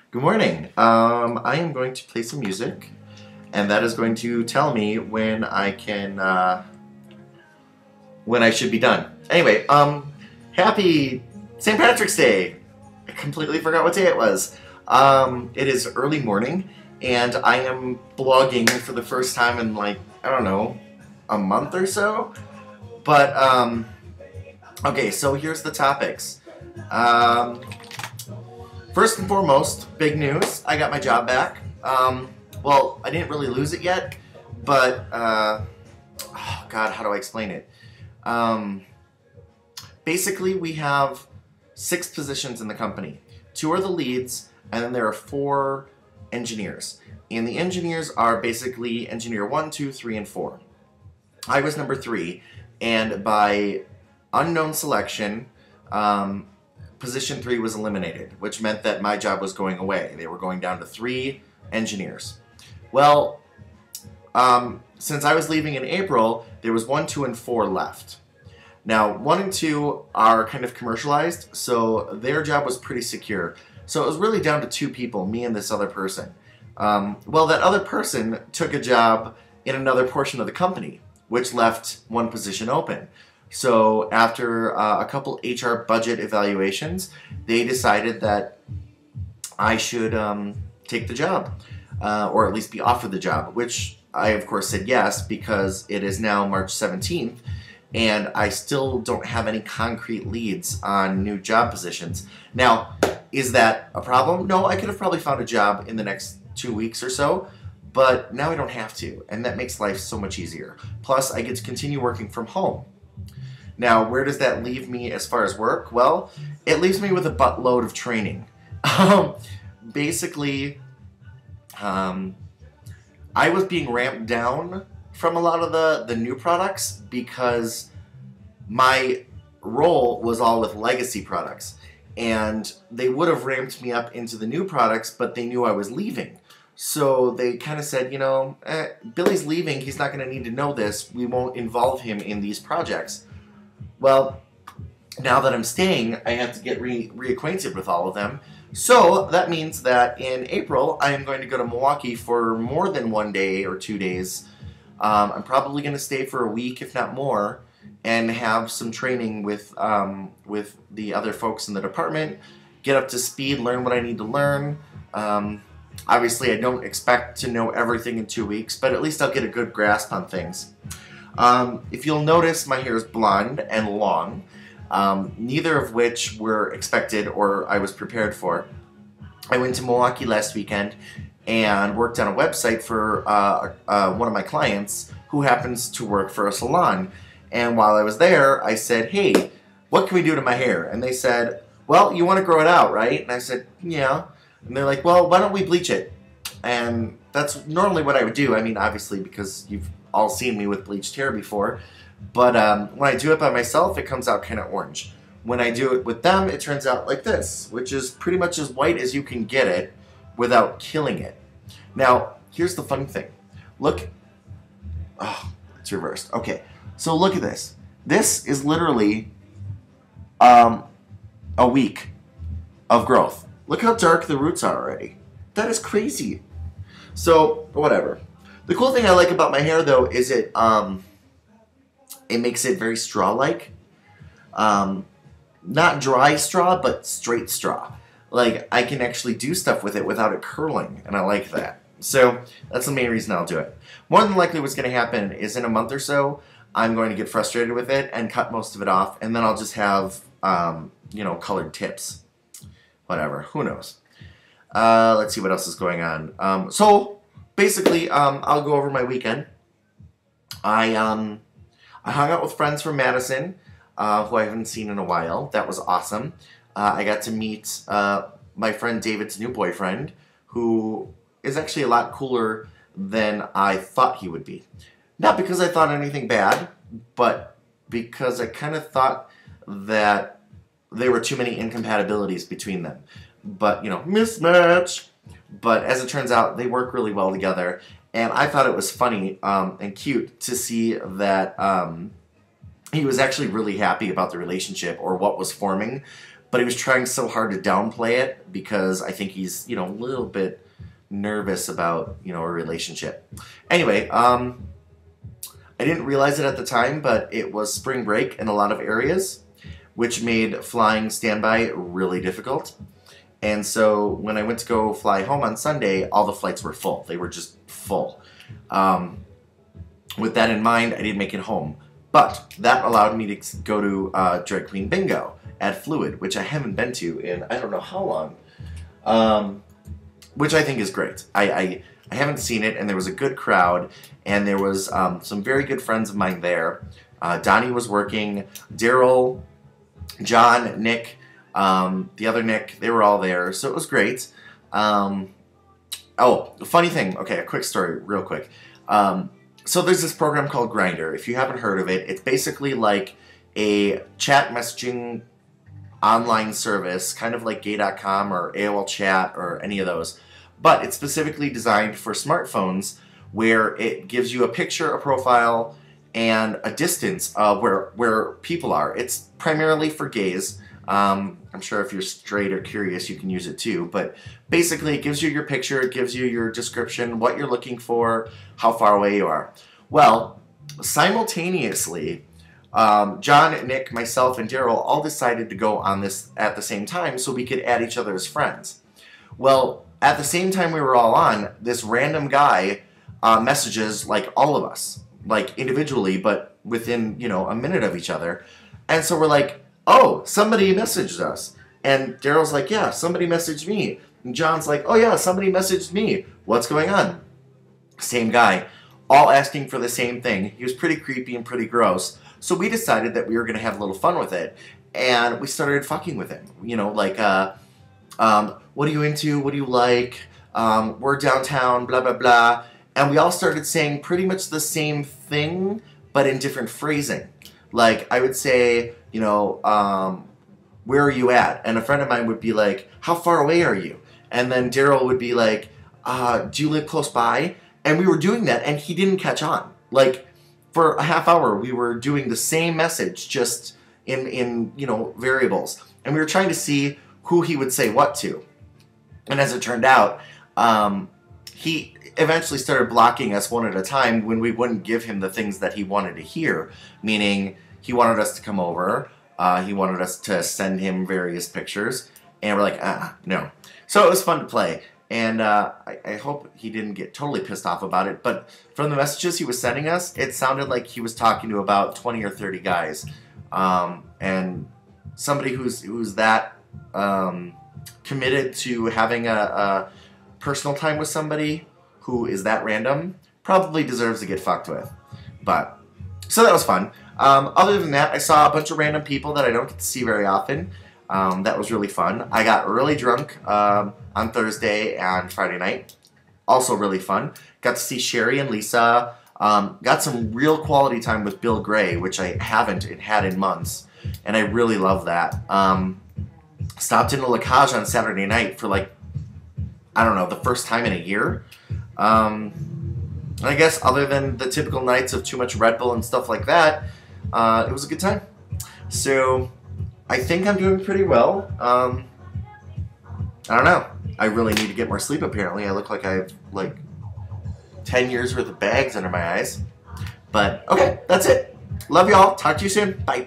Good morning. I am going to play some music, and that is going to tell me when I can, when I should be done. Anyway, happy St. Patrick's Day. I completely forgot what day it was. It is early morning, and I am blogging for the first time in like, I don't know, a month or so. But, okay, so here's the topics. First and foremost, big news. I got my job back. Well, I didn't really lose it yet, but, oh God, how do I explain it? Basically, we have 6 positions in the company. 2 are the leads, and then there are 4 engineers. And the engineers are basically engineer 1, 2, 3, and 4. I was number 3, and by unknown selection, position 3 was eliminated, which meant that my job was going away. They were going down to 3 engineers. Well, since I was leaving in April, there was 1, 2, and 4 left. Now, 1 and 2 are kind of commercialized, so their job was pretty secure. So it was really down to 2 people, me and this other person. Well, that other person took a job in another portion of the company, which left 1 position open. So after a couple HR budget evaluations, they decided that I should take the job, or at least be offered the job, which I of course said yes, because it is now March 17th, and I still don't have any concrete leads on new job positions. Now, is that a problem? No, I could have probably found a job in the next 2 weeks or so, but now I don't have to, and that makes life so much easier. Plus, I get to continue working from home. Now, where does that leave me as far as work? Well, it leaves me with a buttload of training. Basically, I was being ramped down from a lot of the new products because my role was all with legacy products. And they would have ramped me up into the new products, but they knew I was leaving. So they kind of said, you know, Billie's leaving, he's not going to need to know this, we won't involve him in these projects. Well, now that I'm staying, I have to get reacquainted with all of them. So that means that in April, I am going to go to Milwaukee for more than 1 day or 2 days. I'm probably going to stay for a week, if not more, and have some training with the other folks in the department, get up to speed, learn what I need to learn. Obviously, I don't expect to know everything in 2 weeks, but at least I'll get a good grasp on things. If you'll notice, my hair is blonde and long, neither of which were expected or I was prepared for. I went to Milwaukee last weekend and worked on a website for one of my clients who happens to work for a salon. And while I was there, I said, hey, what can we do to my hair? And they said, well, you want to grow it out, right? And I said, yeah. And they're like, well, why don't we bleach it? And that's normally what I would do. I mean, obviously, because you've all seen me with bleached hair before. But when I do it by myself, it comes out kind of orange. When I do it with them, it turns out like this, which is pretty much as white as you can get it without killing it. Now, here's the fun thing. Look. Oh, it's reversed. Okay, so look at this. This is literally a week of growth. Look how dark the roots are already. That is crazy. So, whatever. The cool thing I like about my hair, though, is it makes it very straw-like. Not dry straw, but straight straw. Like, I can actually do stuff with it without it curling, and I like that. So, that's the main reason I'll do it. More than likely what's going to happen is in a month or so, I'm going to get frustrated with it and cut most of it off, and then I'll just have, you know, colored tips. Whatever. Who knows? Let's see what else is going on. So, basically, I'll go over my weekend. I hung out with friends from Madison, who I haven't seen in a while. That was awesome. I got to meet my friend David's new boyfriend, who is actually a lot cooler than I thought he would be. Not because I thought anything bad, but because I kind of thought that there were too many incompatibilities between them. But, you know, mismatch. But as it turns out, they work really well together. And I thought it was funny and cute to see that he was actually really happy about the relationship or what was forming but he was trying so hard to downplay it because I think he's, a little bit nervous about, a relationship. Anyway, I didn't realize it at the time, but it was spring break in a lot of areas, which made flying standby really difficult. And so when I went to go fly home on Sunday, all the flights were full. They were just full. With that in mind, I didn't make it home. But that allowed me to go to Drag Queen Bingo at Fluid, which I haven't been to in I don't know how long. Which I think is great. I haven't seen it, and there was a good crowd, and there was some very good friends of mine there. Donnie was working, Daryl, John, Nick, the other Nick, they were all there, so it was great. Oh, funny thing, okay, a quick story, real quick. So there's this program called Grindr. If you haven't heard of it, it's basically like a chat messaging online service, kind of like gay.com or AOL Chat or any of those. But it's specifically designed for smartphones, where it gives you a picture, a profile, and a distance of where people are. It's primarily for gays. I'm sure if you're straight or curious, you can use it too. But basically, it gives you your picture, it gives you your description, what you're looking for, how far away you are. Well, simultaneously, John, Nick, myself, and Daryl all decided to go on this at the same time so we could add each other as friends. Well, at the same time we were all on, this random guy messages like all of us, like individually, but within, a minute of each other. And so we're like, oh, somebody messaged us. And Daryl's like, yeah, somebody messaged me. And John's like, oh yeah, somebody messaged me. What's going on? Same guy, all asking for the same thing. He was pretty creepy and pretty gross. So we decided that we were going to have a little fun with it. And we started fucking with him. Like, what are you into? What do you like? We're downtown, blah, blah, blah. And we all started saying pretty much the same thing, but in different phrasing. Like, I would say, where are you at? And a friend of mine would be like, how far away are you? And then Daryl would be like, do you live close by? And we were doing that, and he didn't catch on. Like, for a half hour, we were doing the same message, just in variables. And we were trying to see who he would say what to. And as it turned out, he eventually started blocking us one at a time when we wouldn't give him the things that he wanted to hear. Meaning, he wanted us to come over, he wanted us to send him various pictures, and we're like, no. So it was fun to play, and I hope he didn't get totally pissed off about it, but from the messages he was sending us, it sounded like he was talking to about 20 or 30 guys, and somebody who's that committed to having a personal time with somebody who is that random probably deserves to get fucked with. But, so that was fun. Other than that, I saw a bunch of random people that I don't get to see very often. That was really fun. I got really drunk on Thursday and Friday night. Also really fun. Got to see Sherry and Lisa. Got some real quality time with Bill Gray, which I haven't had in months. And I really love that. Stopped into LaCage on Saturday night for like, I don't know, the first time in a year. I guess other than the typical nights of too much Redbull and stuff like that, it was a good time. So I think I'm doing pretty well. I don't know. I really need to get more sleep apparently. I look like I have like 10 years worth of bags under my eyes. But okay, that's it. Love y'all. Talk to you soon. Bye.